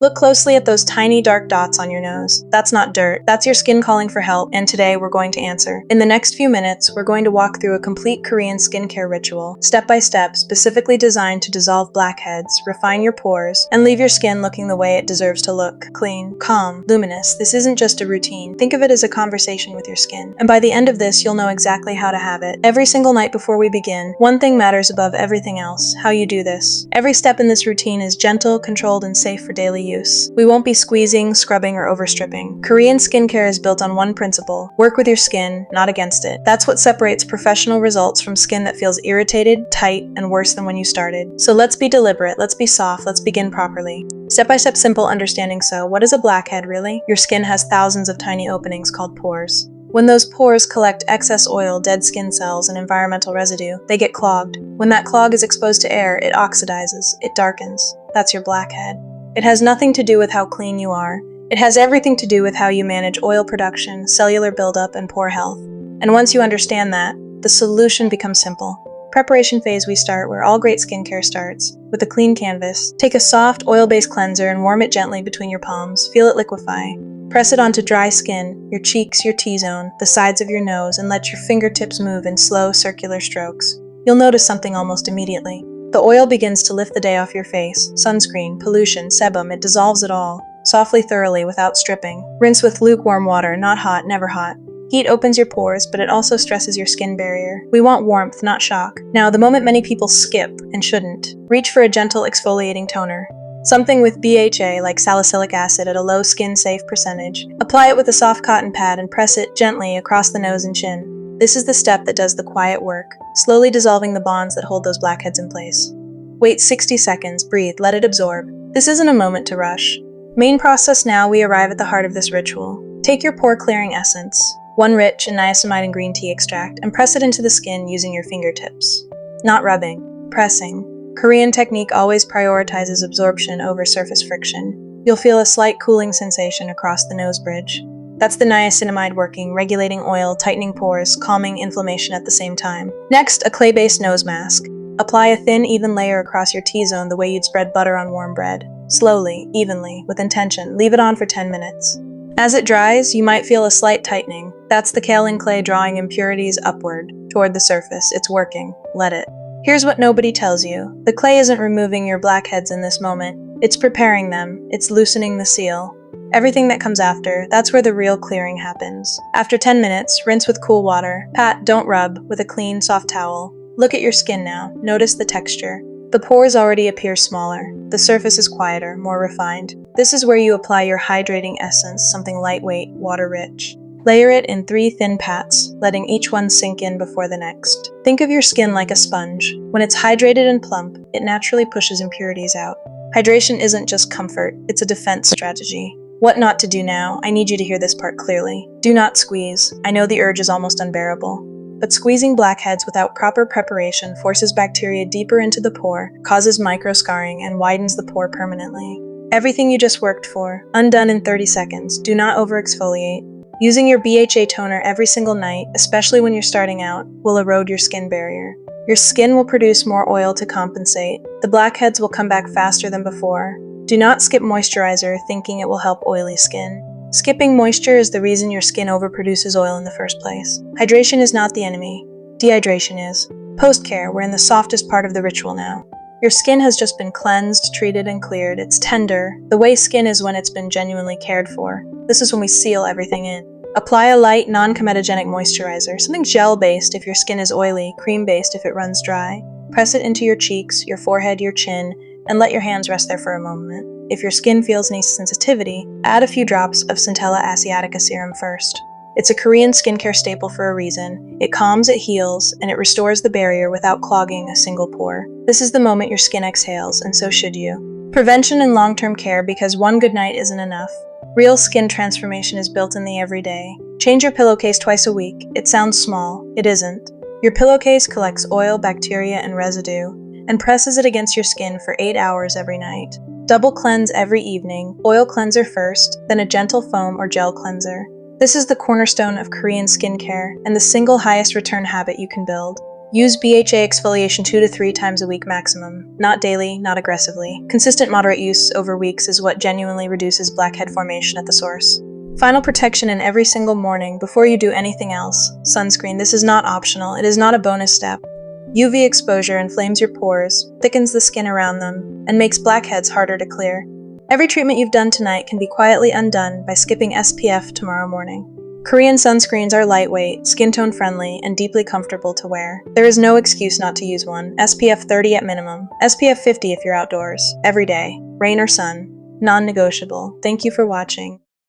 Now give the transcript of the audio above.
Look closely at those tiny dark dots on your nose. That's not dirt. That's your skin calling for help, and today we're going to answer. In the next few minutes, we're going to walk through a complete Korean skincare ritual, step by step, specifically designed to dissolve blackheads, refine your pores, and leave your skin looking the way it deserves to look. Clean, calm, luminous. This isn't just a routine. Think of it as a conversation with your skin. And by the end of this, you'll know exactly how to have it. Every single night before we begin, one thing matters above everything else: how you do this. Every step in this routine is gentle, controlled, and safe for daily use. We won't be squeezing, scrubbing, or overstripping. Korean skincare is built on one principle: work with your skin, not against it. That's what separates professional results from skin that feels irritated, tight, and worse than when you started. So let's be deliberate, let's be soft, let's begin properly. Step-by-step simple understanding. So, what is a blackhead really? Your skin has thousands of tiny openings called pores. When those pores collect excess oil, dead skin cells, and environmental residue, they get clogged. When that clog is exposed to air, it oxidizes, it darkens. That's your blackhead. It has nothing to do with how clean you are. It has everything to do with how you manage oil production, cellular buildup, and pore health. And once you understand that, the solution becomes simple. Preparation phase. We start where all great skincare starts, with a clean canvas. Take a soft, oil-based cleanser and warm it gently between your palms. Feel it liquefy. Press it onto dry skin, your cheeks, your T-zone, the sides of your nose, and let your fingertips move in slow, circular strokes. You'll notice something almost immediately. The oil begins to lift the day off your face. Sunscreen, pollution, sebum, it dissolves it all. Softly, thoroughly, without stripping. Rinse with lukewarm water, not hot, never hot. Heat opens your pores, but it also stresses your skin barrier. We want warmth, not shock. Now, the moment many people skip, and shouldn't, reach for a gentle exfoliating toner. Something with BHA, like salicylic acid, at a low skin-safe percentage. Apply it with a soft cotton pad and press it gently across the nose and chin. This is the step that does the quiet work, slowly dissolving the bonds that hold those blackheads in place. Wait 60 seconds, breathe, let it absorb. This isn't a moment to rush. Main process. Now we arrive at the heart of this ritual. Take your pore clearing essence, one rich in niacinamide and green tea extract, and press it into the skin using your fingertips. Not rubbing, pressing. Korean technique always prioritizes absorption over surface friction. You'll feel a slight cooling sensation across the nose bridge. That's the niacinamide working, regulating oil, tightening pores, calming inflammation at the same time. Next, a clay-based nose mask. Apply a thin, even layer across your T-zone the way you'd spread butter on warm bread. Slowly, evenly, with intention. Leave it on for 10 minutes. As it dries, you might feel a slight tightening. That's the kaolin clay drawing impurities upward, toward the surface. It's working. Let it. Here's what nobody tells you. The clay isn't removing your blackheads in this moment. It's preparing them. It's loosening the seal. Everything that comes after, that's where the real clearing happens. After 10 minutes, rinse with cool water. Pat, don't rub, with a clean, soft towel. Look at your skin now. Notice the texture. The pores already appear smaller. The surface is quieter, more refined. This is where you apply your hydrating essence, something lightweight, water-rich. Layer it in 3 thin pats, letting each one sink in before the next. Think of your skin like a sponge. When it's hydrated and plump, it naturally pushes impurities out. Hydration isn't just comfort, it's a defense strategy. What not to do now? I need you to hear this part clearly. Do not squeeze. I know the urge is almost unbearable. But squeezing blackheads without proper preparation forces bacteria deeper into the pore, causes microscarring, and widens the pore permanently. Everything you just worked for, undone in 30 seconds. Do not over-exfoliate. Using your BHA toner every single night, especially when you're starting out, will erode your skin barrier. Your skin will produce more oil to compensate. The blackheads will come back faster than before. Do not skip moisturizer thinking it will help oily skin. Skipping moisture is the reason your skin overproduces oil in the first place. Hydration is not the enemy. Dehydration is. Post-care, we're in the softest part of the ritual now. Your skin has just been cleansed, treated, and cleared. It's tender, the way skin is when it's been genuinely cared for. This is when we seal everything in. Apply a light, non-comedogenic moisturizer, something gel-based if your skin is oily, cream-based if it runs dry. Press it into your cheeks, your forehead, your chin, and let your hands rest there for a moment. If your skin feels any sensitivity, add a few drops of Centella asiatica serum first. It's a Korean skincare staple for a reason. It calms, it heals, and it restores the barrier without clogging a single pore. This is the moment your skin exhales, and so should you. Prevention and long-term care, because one good night isn't enough. Real skin transformation is built in the everyday. Change your pillowcase twice a week. It sounds small. It isn't. Your pillowcase collects oil, bacteria, and residue, and presses it against your skin for 8 hours every night. Double cleanse every evening, oil cleanser first, then a gentle foam or gel cleanser. This is the cornerstone of Korean skincare and the single highest return habit you can build. Use BHA exfoliation 2 to 3 times a week maximum. Not daily, not aggressively. Consistent moderate use over weeks is what genuinely reduces blackhead formation at the source. Final protection in every single morning before you do anything else. Sunscreen. This is not optional. It is not a bonus step. UV exposure inflames your pores, thickens the skin around them, and makes blackheads harder to clear. Every treatment you've done tonight can be quietly undone by skipping SPF tomorrow morning. Korean sunscreens are lightweight, skin tone friendly, and deeply comfortable to wear. There is no excuse not to use one. SPF 30 at minimum. SPF 50 if you're outdoors. Every day. Rain or sun. Non-negotiable. Thank you for watching.